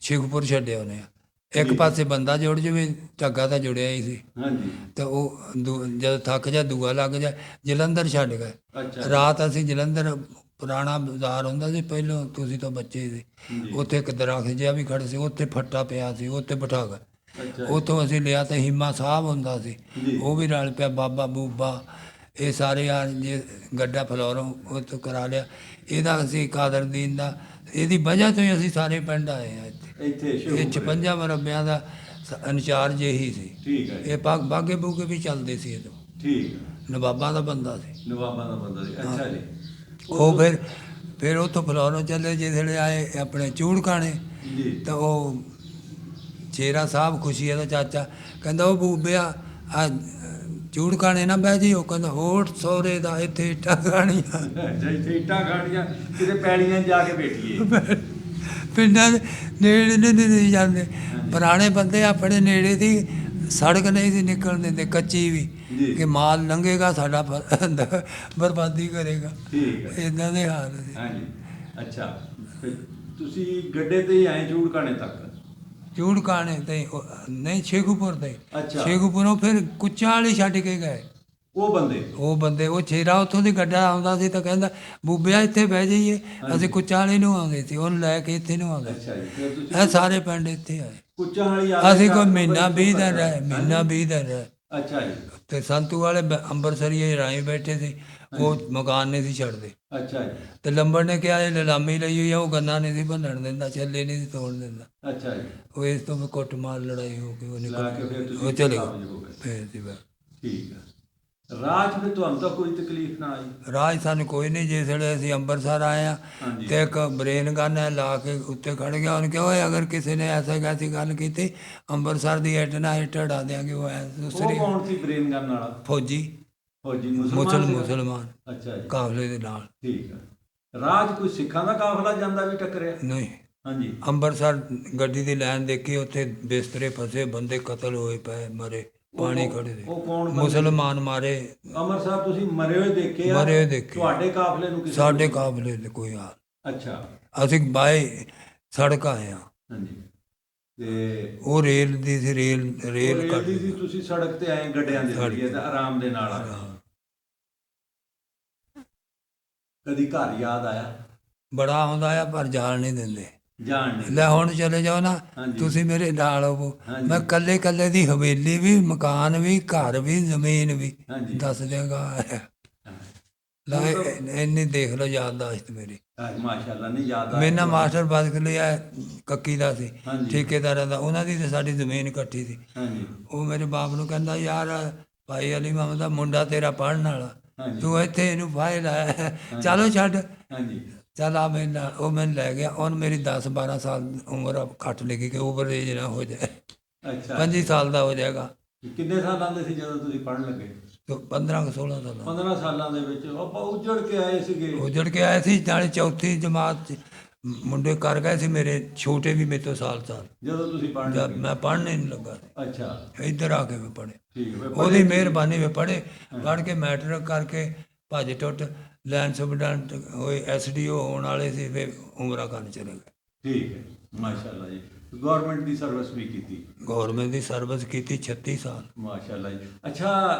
ਸ਼ਿਖਪੁਰ ਛੱਡਿਆ ਉਹਨੇ। ਇੱਕ ਪਾਸੇ ਬੰਦਾ ਜੁੜ ਜਾਵੇ, ਢੱਗਾ ਤਾਂ ਜੁੜਿਆ ਹੀ ਸੀ। ਹਾਂਜੀ। ਤੇ ਉਹ ਜਦ ਥੱਕ ਜਾ, ਦੂਆ ਲੱਗ ਜਾ, ਜਲੰਧਰ ਛੱਡ ਗਏ। ਅੱਛਾ। ਰਾਤ ਅਸੀਂ ਜਲੰਧਰ, ਪੁਰਾਣਾ ਬਾਜ਼ਾਰ ਹੁੰਦਾ ਸੀ ਪਹਿਲਾਂ, ਤੁਸੀਂ ਤਾਂ ਬੱਚੇ ਸੀ, ਜੀ। ਉੱਥੇ ਇੱਕ ਦਰਖਤ ਜਿਹਾ ਵੀ ਖੜ੍ਹ ਸੀ, ਉੱਥੇ ਫੱਟਾ ਪਿਆ ਸੀ, ਉੱਥੇ ਬਿਠਾ ਗਏ। ਅੱਛਾ। ਉੱਥੋਂ ਅਸੀਂ ਲਿਆ ਤੇ ਹਿੰਮਾ ਸਾਹਿਬ ਹੁੰਦਾ ਸੀ, ਜੀ। ਉਹ ਵੀ ਰਲ ਪਿਆ, ਬਾਬਾ ਬੂਬਾ, ਇਹ ਸਾਰੇ ਆ ਜੇ ਗੱਡਾ ਫਲੋਰੋਂ ਉਹ ਤੋਂ ਕਰਾ ਲਿਆ। ਇਹਦਾ ਅਸੀਂ ਕਾਦਰਦੀਨ ਦਾ, ਇਹਦੀ ਵਜ੍ਹਾ ਤੋਂ ਹੀ ਅਸੀਂ ਸਾਰੇ ਪਿੰਡ ਆਏ ਆ ਇੱਥੇ। ਇੱਥੇ ਇਹ ਸ਼ੁਰੂ 56 ਮਰਬਿਆਂ ਦਾ ਇੰਚਾਰਜ ਇਹੀ ਸੀ। ਠੀਕ ਹੈ ਜੀ। ਇਹ ਬਾਗੇ ਬੂਗੇ ਵੀ ਚੱਲਦੇ ਸੀ ਇਹਦੋਂ, ਠੀਕ ਹੈ। ਨਵਾਬਾਂ ਦਾ ਬੰਦਾ ਸੀ। ਨਵਾਬਾਂ ਦਾ ਬੰਦਾ ਸੀ। ਅੱਛਾ ਜੀ। ਉਹ ਫਿਰ ਉੱਥੋਂ ਫਲੋਰੋਂ ਚੱਲੇ, ਜਿਹੜੇ ਆਏ ਆਪਣੇ ਚੂੜਕਾਣੇ, ਜੀ। ਤਾਂ ਉਹ ਚੇਰਾ ਸਾਹਿਬ ਖੁਸ਼ੀਆ ਦਾ ਚਾਚਾ ਕਹਿੰਦਾ, ਉਹ ਬੂਬਿਆ ਆ ਚੂੜਕਾਣੇ ਨਾ ਬਹਿ ਜੀ। ਉਹ ਕਹਿੰਦਾ, ਹੋਠ ਸਹੁਰੇ ਦਾ ਇੱਥੇ ਇੱਟਾਂ ਖਾਣੀਆਂ। ਅੱਛਾ, ਇੱਥੇ ਇੱਟਾਂ ਖਾਣੀਆਂ, ਕਿਤੇ ਪੈਲੀਆਂ 'ਚ ਜਾ ਕੇ ਬੈਠੀਏ। ਪਿੰਡਾਂ ਦੇ ਨੇੜੇ ਨਹੀਂ ਜਾਂਦੇ, ਪੁਰਾਣੇ ਬੰਦੇ ਆਪਣੇ ਨੇੜੇ ਦੀ ਸੜਕ ਨਹੀਂ ਸੀ ਨਿਕਲਣ ਦਿੰਦੇ, ਕੱਚੀ ਵੀ, ਜੀ। ਕਿ ਮਾਲ ਲੰਘੇਗਾ ਸਾਡਾ ਬਰਬਾਦੀ ਕਰੇਗਾ। ਠੀਕ ਹੈ। ਇਦਾਂ ਦੇ ਹਾਲ ਸੀ। ਹਾਂਜੀ। ਅੱਛਾ, ਫਿਰ ਤੁਸੀਂ ਗੱਡੇ ਤੇ ਹੀ ਆਏ ਚੂੜਕਾਣੇ ਤੱਕ? ਚੂੜਕਾਣੇ ਤੇ ਨਹੀਂ, ਸ਼ੇਖੂਪੁਰ ਤੇ। ਅੱਛਾ। ਸ਼ੇਖੂਪੁਰੋਂ ਫਿਰ ਕੁੱਚਾ ਵਾਲੀ ਛੱਡ ਕੇ ਗਏ ਉਹ ਬੰਦੇ। ਉਹ ਚੇਰਾ ਉੱਥੋਂ ਦੀ ਗੱਡਾ ਆਉਂਦਾ ਸੀ ਤਾਂ ਕਹਿੰਦਾ, ਬੂਬਿਆ ਇੱਥੇ ਬਹਿ ਜਾਈਏ। ਅਸੀਂ ਕੁੱਚਾ ਵਾਲੀ ਨੂੰ ਆਉਂਦੇ ਸੀ, ਉਹਨੂੰ ਲੈ ਕੇ ਇੱਥੇ ਨੂੰ ਆਉਂਦੇ। ਅੱਛਾ ਜੀ। ਫਿਰ ਤੁਸੀਂ ਇਹ ਸਾਰੇ ਪਿੰਡ ਇੱਥੇ ਆਏ। ਕੁੱਚਾਂ ਵਾਲੀ ਅਸੀਂ ਕੋਈ ਮਹੀਨਾ 20 ਦਿਨ ਰਹੇ, ਮਹੀਨਾ 20 ਦਿਨ ਰਹੇ। ਅੱਛਾ ਜੀ। ਤੇ ਸੰਤੂ ਵਾਲੇ ਅੰਬਰਸਰੀਏ ਰਾਏ ਬੈਠੇ ਸੀ, ਉਹ ਮਕਾਨ ਨਹੀਂ ਸੀ ਛੱਡਦੇ। ਅੱਛਾ ਜੀ। ਤੇ ਲੰਬੜ ਨੇ ਕਿਹਾ, ਇਹ ਨਿਲਾਮੀ ਲਈ ਹੋਈ ਆ, ਉਹ ਗੰਨਾ ਨਹੀਂ ਸੀ ਭੰਨਣ ਦਿੰਦਾ, ਛੱਲੇ ਨਹੀਂ ਸੀ ਤੋੜਨ ਦਿੰਦਾ। ਅੱਛਾ ਜੀ। ਉਹ ਇਸ ਤੋਂ ਵੀ ਕੁੱਟਮਾਰ ਲੜਾਈ ਹੋ ਕੇ ਉਹ ਲਾ ਕੇ ਫਿਰ ਨਿਕਲ, ਤੁਸੀਂ ਉਹ ਚਲੇ ਕਾਬਜ਼ ਹੋ ਗਏ। ਗਏ। ਫਿਰ ਸੀ ਬਸ। ਠੀਕ ਹੈ। ਰਾਜ ਵਿੱਚ ਤੁਹਾਨੂੰ ਤਾਂ ਕੋਈ ਤਕਲੀਫ ਨਾ ਆਈ? ਰਾਜ ਸਾਨੂੰ ਕੋਈ ਨਹੀਂ। ਜਿਸ ਵੇਲੇ ਅਸੀਂ ਅੰਮ੍ਰਿਤਸਰ ਆਏ ਆ, ਹਾਂਜੀ। ਤੇ ਇੱਕ ਬਰੇਨ ਗਨ ਹੈ ਲਾ ਕੇ ਉੱਤੇ ਖੜ ਗਿਆ। ਉਹਨੇ ਕਿਹਾ, ਓਏ ਅਗਰ ਕਿਸੇ ਨੇ ਐਸੀ ਗੱਲ ਕੀਤੀ, ਅੰਮ੍ਰਿਤਸਰ ਦੀ ਇੱਟ ਨਾਲ ਇੱਟ ਉਡਾ ਦਿਆਂਗੇ। ਉਹ ਉਹ ਦੂਸਰੀ ਕੌਣ ਸੀ ਬ੍ਰੇਨ ਗਨ ਵਾਲਾ? ਫੌਜੀ, ਫੌਜੀ ਮੁਸਲਮਾਨ ਸੀਗਾ? ਮੁਸਲਮਾਨ ਅੱਛਾ ਜੀ। ਕਾਫਲੇ ਦੇ ਨਾਲ। ਠੀਕ ਹੈ। ਰਾਜ ਕੋਈ ਸਿੱਖਾਂ ਦਾ ਕਾਫਲਾ ਜਾਂਦਾ ਵੀ ਟੱਕਰਿਆ? ਨਹੀਂ, ਹਾਂਜੀ। ਅੰਮ੍ਰਿਤਸਰ ਗੱਡੀ ਦੀ ਲਾਈਨ ਦੇਖੀ, ਉੱਥੇ ਬਿਸਤਰੇ ਫਸੇ, ਬੰਦੇ ਕਤਲ ਹੋਏ ਪਏ, ਮਰੇ, ਪਾਣੀ ਖੜੇ ਦੇ, ਉਹ ਕੌਣ ਬੰਦੇ? ਮੁਸਲਮਾਨ ਮਾਰੇ। ਅੰਮ੍ਰਿਤਸਰ ਤੁਸੀਂ ਮਰੇ ਹੋਏ ਦੇਖੇ ਆ? ਮਰੇ ਹੋਏ ਦੇਖੇ। ਤੁਹਾਡੇ ਕਾਫਲੇ ਨੂੰ ਕਿਸੇ ਸਾਡੇ ਨੇ? ਕਾਫਲੇ ਦੇ ਕੋਈ ਹਾਲ। ਅੱਛਾ। ਅਸੀਂ ਬਾਏ ਸੜਕ ਆਏ ਆ। ਹਾਂਜੀ। ਤੇ ਉਹ ਰੇਲ ਦੀ ਸੀ, ਰੇਲ ਰੇਲ ਕੱਟ ਦੀ ਸੀ, ਤੁਸੀਂ ਸੜਕ ਤੇ ਆਏ ਗੱਡਿਆਂ ਦੇ ਸੜਕ ਜ਼ਰੀਏ ਤੇ ਆਰਾਮ ਦੇ ਨਾਲ ਆਏ। ਹਾਂ। ਕਦੀ ਘਰ ਯਾਦ ਆਇਆ? ਬੜਾ ਆਉਂਦਾ ਆ, ਪਰ ਜਾਣ ਨਹੀਂ ਦਿੰਦੇ। ਜਾਣ ਨਹੀਂ। ਲੈ ਹੁਣ ਚਲੇ ਜਾਓ ਨਾ, ਹਾਂਜੀ। ਤੁਸੀਂ ਮੇਰੇ ਨਾਲ ਹੋਵੋ। ਹਾਂਜੀ। ਮੈਂ ਕੱਲੇ ਕੱਲੇ ਦੀ ਹਵੇਲੀ ਵੀ, ਮਕਾਨ ਵੀ, ਘਰ ਵੀ, ਜ਼ਮੀਨ ਵੀ ਹਾਂਜੀ। ਦੱਸ ਦੇਗਾ। ਲੈ ਇੰਨੀ ਦੇਖ ਲਓ ਯਾਦਦਾਸ਼ਤ ਮੇਰੀ। ਮਾਸ਼ਾਅੱਲਾ, ਨਹੀਂ ਯਾਦ ਆ। ਮੇਰੇ ਨਾਲ ਮਾਸਟਰ ਬਦਕਲੀਆ ਕੱਕੀ ਦਾ ਸੀ, ਹਾਂਜੀ। ਠੇਕੇਦਾਰਾਂ ਦਾ, ਉਹਨਾਂ ਦੀ ਤੇ ਸਾਡੀ ਜ਼ਮੀਨ ਇਕੱਠੀ ਸੀ। ਹਾਂਜੀ। ਉਹ ਮੇਰੇ ਬਾਪ ਨੂੰ ਕਹਿੰਦਾ, ਯਾਰ ਭਾਈ ਅਲੀ ਮੁਹੰਮਦ ਦਾ ਮੁੰਡਾ ਤੇਰਾ ਪੜ੍ਹਨ ਵਾਲਾ, ਹਾਂਜੀ। ਤੂੰ ਇੱਥੇ ਇਹਨੂੰ ਫਾਹੇ ਲਾਇਆ, ਚਲੋ ਛੱਡ। ਹਾਂਜੀ। ਚੱਲ ਆ ਮੇਰੇ ਨਾਲ। ਉਹ ਮੈਨੂੰ ਲੈ ਗਿਆ। ਉਹਨ ਮੇਰੀ 10-12 ਸਾਲ ਉਮਰ ਘੱਟ ਲੱਗੀ ਕਿ ਓਵਰ ਏਜ ਨਾ ਹੋ ਜਾਏ, ਅੱਛਾ। 25 ਸਾਲ ਦਾ ਹੋ ਜਾਏਗਾ। ਕਿੰਨੇ ਸਾਲਾਂ ਦੇ ਸੀ ਜਦੋਂ ਤੁਸੀਂ ਪੜ੍ਹਨ ਲੱਗੇ? 15-16 ਸਾਲ 15 ਸਾਲਾਂ ਦੇ ਵਿੱਚ ਆਪਾਂ ਉੱਜੜ ਕੇ ਆਏ ਸੀਗੇ। ਉਜੜ ਕੇ ਆਏ ਸੀ। ਨਾਲੇ ਚੌਥੀ ਜਮਾਤ 'ਚ ਮੁੰਡੇ ਕਰ ਗਏ ਸੀ ਮੇਰੇ, ਛੋਟੇ ਵੀ ਮੇਰੇ ਤੋਂ ਸਾਲ ਜਦੋਂ ਤੁਸੀਂ ਪੜ੍ਹਨ ਜਦ ਲੱਗੇ? ਮੈਂ ਪੜ੍ਹਨੇ ਨਹੀਂ ਲੱਗਾ ਸੀ। ਅੱਛਾ, ਇੱਧਰ ਆ ਕੇ ਮੈਂ ਪੜ੍ਹੇ। ਠੀਕ ਹੈ। ਉਹਦੀ ਮਿਹਰਬਾਨੀ ਵਿੱਚ ਪੜ੍ਹੇ। ਪੜ੍ਹ ਕੇ ਮੈਟ੍ਰਿਕ ਕਰਕੇ ਭੱਜ ਟੁੱਟ ਲਾਈਨ ਸੁਪਰਡੈਂਟ ਹੋਏ, ਐਸਡੀਓ ਹੋਣ ਵਾਲੇ ਸੀ, ਫਿਰ ਉਮਰਾ ਕਰਨ ਚਲੇ ਗਏ। ਠੀਕ ਹੈ, ਮਾਸ਼ਾਅੱਲਾ ਜੀ। ਗਵਰਨਮੈਂਟ ਦੀ ਸਰਵਿਸ ਵੀ ਕੀਤੀ? ਗੌਰਮੈਂਟ ਦੀ ਸਰਵਿਸ ਕੀਤੀ 36 ਸਾਲ। ਮਾਸ਼ਾਅੱਲਾ ਜੀ। ਅੱਛਾ,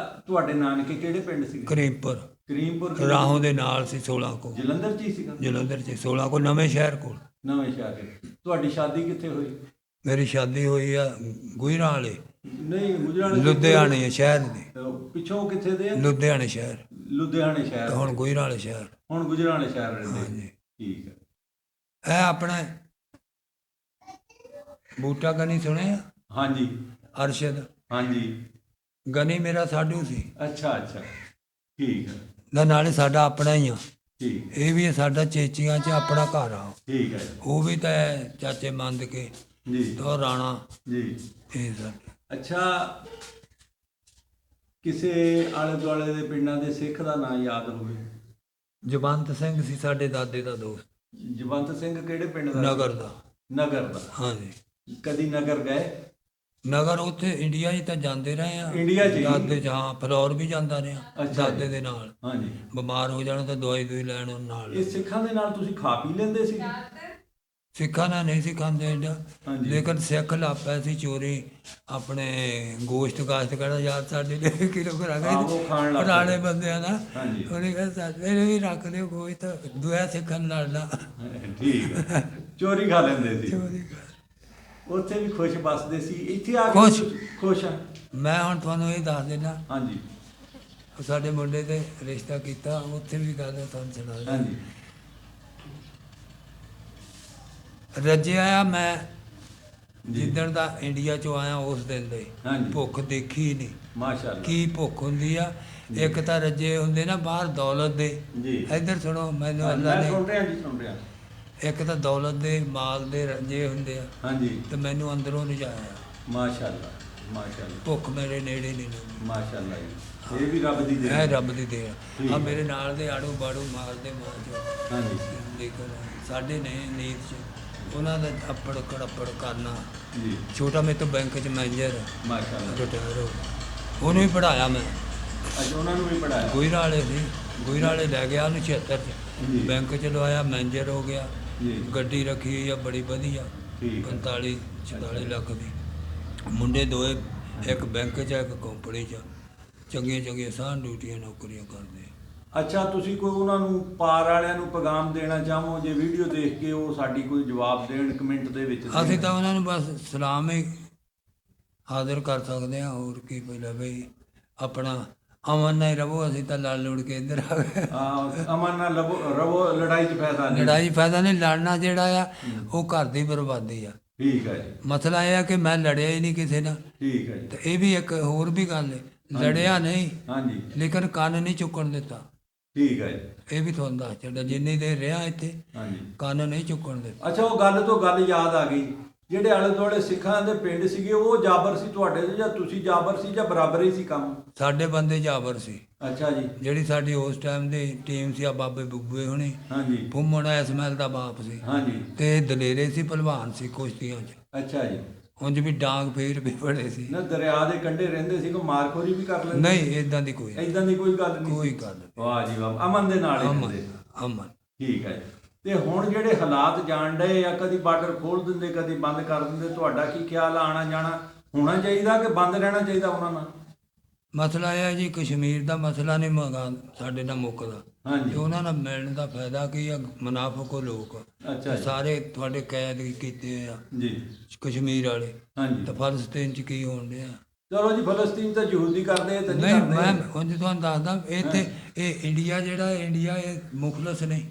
ਤੁਹਾਡੇ ਨਾਨਕੇ ਕਿਹੜੇ ਪਿੰਡ ਸੀਗੇ? ਕਰੀਮਪੁਰ, ਕਰੀਮਪੁਰ। ਰਾਹੋਂ ਦੇ ਨਾਲ ਸੀ। 16 ਕੋ ਜਲੰਧਰ 'ਚ ਹੀ ਸੀਗਾ? ਜਲੰਧਰ 'ਚ 16 ਕੋ ਨਵੇਂ ਸ਼ਹਿਰ ਕੋਲ। ਨਵੇਂ ਸ਼ਹਿਰ 'ਚ। ਤੁਹਾਡੀ ਸ਼ਾਦੀ ਕਿੱਥੇ ਹੋਈ? ਮੇਰੀ ਸ਼ਾਦੀ ਹੋਈ ਆ ਗੁਜਰਾਂ ਵਾਲੇ, ਨਹੀਂ, ਗੁਜਰਾਤ। ਲੁਧਿਆਣੇ ਸ਼ਹਿਰ ਦੀ। ਪਿੱਛੋਂ ਕਿੱਥੇ ਦੇ ਆ? ਲੁਧਿਆਣੇ ਸ਼ਹਿਰ, ਲੁਧਿਆਣੇ ਸ਼ਹਿਰ। ਤੇ ਹੁਣ ਗੁਜਰਾਂ ਵਾਲੇ ਸ਼ਹਿਰ। ਹੁਣ ਗੁਜਰਾਤ ਸ਼ਹਿਰ ਰਹਿੰਦੇ? ਹਾਂਜੀ। ਠੀਕ ਹੈ। ਇਹ ਆਪਣਾ ਬੂਟਾ ਗਨੀ ਸੁਣਿਆ? ਹਾਂਜੀ। ਅਰਸ਼ਦ ਹਾਂਜੀ। ਗਨੀ ਮੇਰਾ ਸਾਡੂ ਸੀ। ਅੱਛਾ ਅੱਛਾ, ਠੀਕ ਹੈ। ਨਾਲੇ ਸਾਡਾ ਆਪਣਾ ਹੀ ਆ। ਠੀਕ। ਇਹ ਵੀ ਸਾਡਾ ਚੇਚੀਆਂ 'ਚ ਆਪਣਾ ਘਰ ਆ। ਠੀਕ ਹੈ ਉਹ ਵੀ ਤਾਂ ਚਾਚੇ ਮੰਦ ਕੇ ਜੀ। ਤੋਂ ਰਾਣਾ ਜੀ। ਇਹ ਸਾਡੇ। ਅੱਛਾ, ਕਿਸੇ ਆਲੇ ਦੁਆਲੇ ਦੇ ਪਿੰਡਾਂ ਦੇ ਸਿੱਖ ਦਾ ਨਾਂ ਯਾਦ ਹੋਵੇ? ਜਵੰਤ ਸਿੰਘ ਸੀ ਸਾਡੇ ਦਾਦੇ ਦਾ ਦੋਸਤ। ਜਵੰਤ ਸਿੰਘ ਕਿਹੜੇ ਪਿੰਡ ਦਾ? ਨਗਰ ਦਾ। ਨਗਰ ਦਾ। ਹਾਂਜੀ। ਕਦੀ ਨਗਰ ਗਏ? ਨਗਰ ਉੱਥੇ ਇੰਡੀਆ 'ਚ ਤਾਂ ਜਾਂਦੇ ਰਹੇ ਆ। ਇੰਡੀਆ 'ਚ ਹੀ? ਦਾਦੇ 'ਚ, ਹਾਂ, ਫਲੋਰ ਵੀ ਜਾਂਦਾ ਰਿਹਾ ਅੱਛਾ ਦਾਦੇ ਦੇ ਨਾਲ। ਹਾਂਜੀ। ਬਿਮਾਰ ਹੋ ਜਾਣਾ ਤਾਂ ਦਵਾਈ ਦੂਈ ਲੈਣ ਉਹ ਨਾਲ। ਇਹ ਸਿੱਖਾਂ ਦੇ ਨਾਲ ਤੁਸੀਂ ਖਾ ਪੀ ਲੈਂਦੇ ਸੀ? ਸਿੱਖਾਂ ਨਾਲ ਨਹੀਂ ਸੀ ਖਾਂਦੇ ਇੰਡਾ, ਹਾਂਜੀ। ਲੇਕਿਨ ਸਿੱਖ ਲਾਪਿਆ ਸੀ ਚੋਰੀ ਆਪਣੇ ਗੋਸ਼ਤ ਗਾਸ਼ਤ ਕਿਹੜਾ ਯਾਰ ਸਾਡੇ ਲਈ ਕਿਲੋ ਕਰਾ ਹਾਂ, ਉਹ ਖਾਣ ਲੱਗ ਪਏ। ਪੁਰਾਣੇ ਬੰਦਿਆਂ ਦਾ। ਹਾਂਜੀ। ਉਹਨੇ ਕਿਹਾ ਸਾਡੇ ਵੀ ਰੱਖ ਦਿਓ ਗੋਸ਼ਤ, ਦੁਆ ਸਿੱਖਣ ਲੜਨਾ। ਠੀਕ ਹੈ। ਚੋਰੀ ਖਾ ਲੈਂਦੇ ਸੀ? ਚੋਰੀ ਕਰ। ਉੱਥੇ ਵੀ ਖੁਸ਼ ਬਸਦੇ ਸੀ? ਇੱਥੇ ਆ ਕੇ ਖੁਸ਼। ਖੁਸ਼ ਆ? ਮੈਂ ਹੁਣ ਤੁਹਾਨੂੰ ਇਹ ਦੱਸ ਦੇਣਾ, ਹਾਂਜੀ। ਸਾਡੇ ਮੁੰਡੇ ਤੇ ਰਿਸ਼ਤਾ ਕੀਤਾ, ਉੱਥੇ ਵੀ ਗੱਲ ਤੁਹਾਨੂੰ ਸੁਣਾ ਦਿੰਦਾ। ਹਾਂਜੀ। ਰੱਜਿਆ ਆ ਮੈਂ ਜਿੱਦਣ ਦਾ ਇੰਡੀਆ ਚੋਂ ਆਇਆ ਉਸ ਦਿਨ ਦੇ। ਹਾਂਜੀ। ਭੁੱਖ ਦੇਖੀ ਨਹੀਂ। ਮਾਸ਼ਾਅੱਲਾ। ਕੀ ਭੁੱਖ ਹੁੰਦੀ ਆ? ਇੱਕ ਤਾਂ ਰੱਜੇ ਹੁੰਦੇ ਨਾ ਬਾਹਰ ਦੌਲਤ ਦੇ। ਜੀ। ਇੱਧਰ ਸੁਣੋ ਮੈਨੂੰ ਹਾਂਜੀ, ਅੱਲਾ ਮੈਂ ਨੇ, ਸੁਣ ਰਿਹਾ ਜੀ, ਸੁਣ ਰਿਹਾ। ਇੱਕ ਤਾਂ ਦੌਲਤ ਦੇ ਮਾਲ ਦੇ ਰੱਜੇ ਹੁੰਦੇ ਆ, ਹਾਂਜੀ। ਤੇ ਮੈਨੂੰ ਅੰਦਰੋਂ ਰਜਾਇਆ। ਮਾਸ਼ਾਅੱਲਾ, ਮਾਸ਼ਾਅੱਲਾ, ਭੁੱਖ ਮੇਰੇ ਨੇੜੇ ਨਹੀਂ ਲੱਗੀ। ਮਾਸ਼ਾਅੱਲਾ ਜੀ। ਇਹ ਵੀ ਰੱਬ ਦੀ ਦੇਣ ਇਹ ਹੈ। ਰੱਬ ਦੀ ਦੇਣ ਠੀਕ ਆ। ਹੈ। ਮੇਰੇ ਨਾਲ ਦੇ ਆੜੂ ਬਾੜੂ ਮਾਰਦੇ ਮਾਂ ਚੋ, ਹਾਂਜੀ। ਲੇਕਿਨ ਸਾਡੇ ਨੇ ਨੀਤ ਚ ਉਹਨਾਂ ਦਾ ਅੱਪੜ ਕੜੱਪੜ ਕਰਨਾ। ਜੀ। ਛੋਟਾ ਮੇਰੇ ਤੋਂ ਬੈਂਕ ਚ ਮੈਨੇਜਰ ਮਾਸ਼ਾਅੱਲਾ। ਰਿਟਾਇਰ ਹੋ ਗਿਆ। ਉਹਨੂੰ ਵੀ ਪੜਾਇਆ ਮੈਂ। ਅੱਜ ਉਹਨਾਂ ਨੂੰ ਵੀ ਪੜਾਇਆ? ਗੁਜਰਾਂ ਵਾਲੇ ਸੀ। ਗੁਜਰਾਂ ਵਾਲੇ ਲੈ ਗਿਆ ਉਹਨੂੰ 76 ਜੀ। ਚ ਬੈਂਕ ਚ ਲਵਾਇਆ, ਮੈਨੇਜਰ ਹੋ ਗਿਆ। ਜੀ। ਗੱਡੀ ਰੱਖੀ ਹੋਈ ਆ ਬੜੀ ਵਧੀਆ, ਠੀਕ ਹੈ। 45-46 ਲੱਖ ਦੀ। ਮੁੰਡੇ ਦੋਏ, ਇੱਕ ਬੈਂਕ 'ਚ ਇੱਕ ਕੰਪਨੀ 'ਚ, ਚੰਗੀਆਂ ਚੰਗੀਆਂ ਸਾਹ ਡਿਊਟੀਆਂ ਨੌਕਰੀਆਂ ਕਰਦੇ ਆ। ਅੱਛਾ, ਤੁਸੀਂ ਕੋਈ ਉਹਨਾਂ ਨੂੰ ਪਾਰ ਵਾਲਿਆਂ ਨੂੰ ਪੈਗਾਮ ਦੇਣਾ ਚਾਹੋ? ਜੇ ਵੀਡੀਓ ਦੇਖ ਕੇ ਉਹ ਸਾਡੀ ਕੋਈ ਜਵਾਬ ਦੇਣ ਕਮੈਂਟ ਦੇ ਵਿੱਚ? ਅਸੀਂ ਤਾਂ ਉਹਨਾਂ ਨੂੰ ਬਸ ਸਲਾਮ ਹੀ ਹਾਜ਼ਰ ਕਰ ਸਕਦੇ ਹਾਂ, ਹੋਰ ਕੀ ਪਹਿਲਾਂ ਬਈ ਆਪਣਾ ਅਮਨ ਨਾਲ ਹੀ ਰਵੋ। ਅਸੀਂ ਤਾਂ ਲੜ ਲੁੜ ਕੇ ਇੱਧਰ ਆ ਗਏ। ਅਮਨ ਨਾਲ ਰਵੋ, ਲੜਾਈ 'ਚ ਫਾਇਦਾ ਨਹੀਂ। ਲੜਾਈ ਫਾਇਦਾ ਨਹੀਂ, ਲੜਨਾ ਜਿਹੜਾ ਆ ਉਹ ਘਰ ਦੀ ਬਰਬਾਦੀ ਆ। ਠੀਕ ਹੈ ਜੀ। ਮਸਲਾ ਇਹ ਆ ਕਿ ਮੈਂ ਲੜਿਆ ਹੀ ਨਹੀਂ ਕਿਸੇ ਨਾਲ। ਠੀਕ ਹੈ ਜੀ। ਤੇ ਇਹ ਵੀ ਇੱਕ ਹੋਰ ਵੀ ਗੱਲ ਹੈ, ਲੜਿਆ ਨਹੀਂ ਹਾਂਜੀ। ਲੇਕਿਨ ਕੰਨ ਨਹੀਂ ਚੁੱਕਣ ਦਿੱਤਾ। ਠੀਕ ਹੈ ਜੀ। ਇਹ ਵੀ ਤੁਹਾਨੂੰ ਦੱਸ ਛੱਡਾਂ, ਜਿੰਨੀ ਦੇਰ ਰਿਹਾ ਇੱਥੇ ਹਾਂਜੀ। ਕੰਨ ਨਹੀਂ ਚੁੱਕਣ ਦਿੱਤਾ। ਅੱਛਾ, ਉਹ ਗੱਲ ਤੋਂ ਗੱਲ ਯਾਦ ਆ ਗਈ। ਜਿਹੜੇ ਆਲੇ ਦੁਆਲੇ ਸਿੱਖਾਂ ਦੇ ਪਿੰਡ ਸੀਗੇ, ਉਹ ਜਾਬਰ ਸੀ ਤੁਹਾਡੇ ਦੇ, ਜਾਂ ਤੁਸੀਂ ਜਾਬਰ ਸੀ, ਜਾਂ ਬਰਾਬਰ ਹੀ ਸੀ ਕੰਮ? ਸਾਡੇ ਬੰਦੇ ਜਾਬਰ ਸੀ। ਅੱਛਾ ਜੀ। ਜਿਹੜੀ ਸਾਡੀ ਉਸ ਟਾਈਮ ਦੀ ਟੀਮ ਸੀ, ਆ ਬਾਬੇ ਬੁੱਬੇ ਹੁਣੀ, ਹਾਂਜੀ। ਫੁੰਮਣ ਇਸਮਾਇਲ ਦਾ ਬਾਪ ਸੀ, ਹਾਂਜੀ। ਤੇ ਦਲੇਰੇ ਸੀ, ਭਲਵਾਨ ਸੀ ਕੁਸ਼ਤੀਆਂ 'ਚ। ਅੱਛਾ ਜੀ। ਉਂਝ ਵੀ ਡਾਂਗ ਫੇਰ ਵੀ ਬੜੇ ਸੀ। ਨਾ ਦਰਿਆ ਦੇ ਕੰਢੇ ਰਹਿੰਦੇ ਸੀ, ਕੋਈ ਮਾਰਖੋਰੀ ਵੀ ਕਰ ਲੈਂਦੇ? ਨਹੀਂ, ਇਦਾਂ ਦੀ ਕੋਈ ਇਦਾਂ ਦੀ ਕੋਈ ਗੱਲ ਨਹੀਂ? ਕੋਈ ਗੱਲ ਨਹੀਂ। ਵਾਹ ਜੀ ਵਾਹ। ਅਮਨ ਦੇ ਨਾਲ ਹੀ ਅਮਨ, ਰਹਿੰਦੇ? ਅਮਨ। ਠੀਕ ਹੈ ਜੀ। ਤੇ ਹੁਣ ਜਿਹੜੇ ਹਾਲਾਤ ਜਾਣ ਡਏ ਆ, ਕਦੀ ਬਾਰਡਰ ਖੋਲ ਦਿੰਦੇ, ਕਦੀ ਬੰਦ ਕਰ ਦਿੰਦੇ, ਤੁਹਾਡਾ ਕੀ ਖਿਆਲ ਆ? ਆਣਾ ਜਾਣਾ ਹੋਣਾ ਚਾਹੀਦਾ ਕਿ ਬੰਦ ਰਹਿਣਾ ਚਾਹੀਦਾ ਉਹਨਾਂ ਨਾਲ? ਮਸਲਾ ਇਹ ਹੈ ਜੀ, ਕਸ਼ਮੀਰ ਦਾ ਮਸਲਾ ਨਹੀਂ ਸਾਡੇ ਨਾਲ ਮੁੱਕਦਾ। ਹਾਂਜੀ ਤੇ ਉਹਨਾਂ ਨਾਲ ਮਿਲਣ ਦਾ ਫਾਇਦਾ ਕੀ ਆ, ਮੁਨਾਫਕ ਲੋਕ ਅੱਛਾ ਜੀ ਸਾਰੇ ਤੁਹਾਡੇ ਕੈਦ ਕੀਤੇ ਹੋਏ ਆ ਜੀ ਕਸ਼ਮੀਰ ਵਾਲੇ, ਹਾਂਜੀ ਤੇ ਫਲਸਤੀਨ ਚ ਕੀ ਹੋਣ ਡਿਆ। ਚਲੋ ਜੀ ਫਲਸਤੀਨ ਤਾਂ ਯਹੂਦੀ ਕਰਦੇ ਤੇ ਨਹੀਂ, ਕਰਦੇ ਮੈਂ ਉਂਝ ਤੁਹਾਨੂੰ ਦੱਸਦਾ, ਇੱਥੇ ਇਹ ਇੰਡੀਆ ਜਿਹੜਾ ਇੰਡੀਆ ਇਹ ਮੁਖਲਸ ਨਹੀਂ,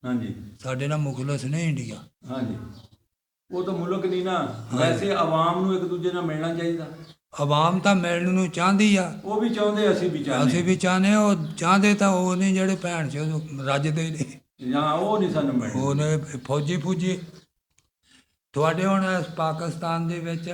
ਹਾਂਜੀ ਸਾਡੇ ਨਾਲ ਮੁਖਲਸ ਨਹੀਂ ਇੰਡੀਆ। ਹਾਂਜੀ ਉਹ ਤਾਂ ਮੁਲਕ ਨਹੀਂ ਨਾ, ਵੈਸੇ ਆਵਾਮ ਨੂੰ ਇੱਕ ਦੂਜੇ ਨਾਲ ਮਿਲਣਾ ਚਾਹੀਦਾ। ਆਵਾਮ ਤਾਂ ਮਿਲਣ ਨੂੰ ਚਾਹੁੰਦੀ ਆ, ਉਹ ਵੀ ਚਾਹੁੰਦੇ, ਅਸੀਂ ਵੀ ਚਾਹੁੰਦੇ, ਅਸੀਂ ਵੀ ਚਾਹੁੰਦੇ, ਉਹ ਚਾਹੁੰਦੇ ਤਾਂ ਉਹ ਨਹੀਂ ਜਿਹੜੇ ਭੈਣ ਚੋਦ ਰੱਜਦੇ ਨੇ, ਜਾਂ ਉਹ ਨਹੀਂ ਸਾਨੂੰ ਮਿਲਣਾ। ਉਹਨੇ ਫੌਜੀ ਤੁਹਾਡੇ ਹੁਣ ਇਸ ਪਾਕਿਸਤਾਨ ਦੇ ਵਿੱਚ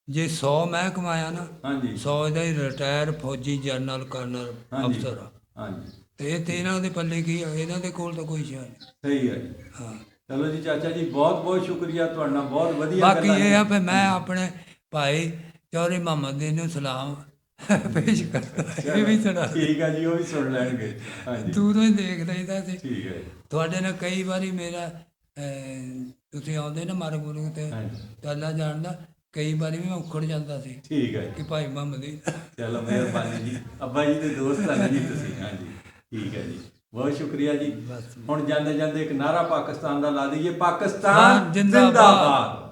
ਜੇ 100 ਮਹਿਕਮਾ ਆ ਨਾ, ਹਾਂਜੀ 100 ਦਾ ਹੀ ਰਿਟਾਇਰ ਫੌਜੀ ਜਨਰਲ ਕਰਨਲ ਹਾਂਜੀ। ਅਫਸਰ ਆ, ਹਾਂਜੀ ਤੇ ਇਹ ਤੇ ਇਹਨਾਂ ਦੇ ਪੱਲੇ ਕੀ ਆ, ਇਹਨਾਂ ਦੇ ਕੋਲ ਤਾਂ ਕੋਈ ਸ਼ੈ ਨਹੀਂ। ਸਹੀ ਹੈ ਜੀ। ਹਾਂ, ਚਲੋ ਜੀ ਚਾਚਾ ਜੀ, ਬਹੁਤ ਬਹੁਤ ਸ਼ੁਕਰੀਆ, ਤੁਹਾਡਾ ਬਹੁਤ ਵਧੀਆ ਬਾਕੀ ਗੱਲਾਂ ਇਹ ਆ ਵੀ ਮੈਂ ਆਪਣੇ ਭਾਈ ਚੌਧਰੀ ਮੁਹੰਮਦ ਜੀ ਨੂੰ ਸਲਾਮ ਪੇਸ਼ ਕਰਦਾ, ਇਹ ਵੀ ਸੁਣਾ, ਠੀਕ ਹੈ ਜੀ, ਉਹ ਵੀ ਸੁਣ ਲੈਣਗੇ। ਹਾਂਜੀ ਦੂਰੋਂ ਹੀ ਦੇਖ ਲਈਦਾ ਸੀ। ਠੀਕ ਹੈ ਜੀ। ਤੁਹਾਡੇ ਨਾਲ ਕਈ ਵਾਰੀ ਮੇਰਾ ਤੁਸੀਂ ਆਉਂਦੇ ਨਾ ਮਾਰਗ ਮੁਰਗ ਤੇ ਹਾਂਜੀ ਪਹਿਲਾਂ ਜਾਣਦਾ, ਕਈ ਵਾਰੀ ਵੀ ਮੈਂ ਉਖੜ ਜਾਂਦਾ ਸੀ ਠੀਕ ਹੈ ਕਿ ਭਾਈ ਮੁਹੰਮਦ ਜੀ। ਚਲੋ ਮਿਹਰਬਾਨੀ ਜੀ, ਅੱਬਾ ਜੀ ਦੇ ਦੋਸਤ ਹਨ ਜੀ ਤੁਸੀਂ। ਹਾਂਜੀ ਠੀਕ ਹੈ ਜੀ, ਬਹੁਤ ਸ਼ੁਕਰੀਆ ਜੀ। ਬਸ ਹੁਣ ਜਾਂਦੇ ਜਾਂਦੇ ਇੱਕ ਨਾਰਾ ਪਾਕਿਸਤਾਨ ਦਾ ਲਾ ਦਈਏ, ਹਾਂ, ਪਾਕਿਸਤਾਨ ਜ਼ਿੰਦਾਬਾਦ। ਜ਼ਿੰਦਾਬਾਦ।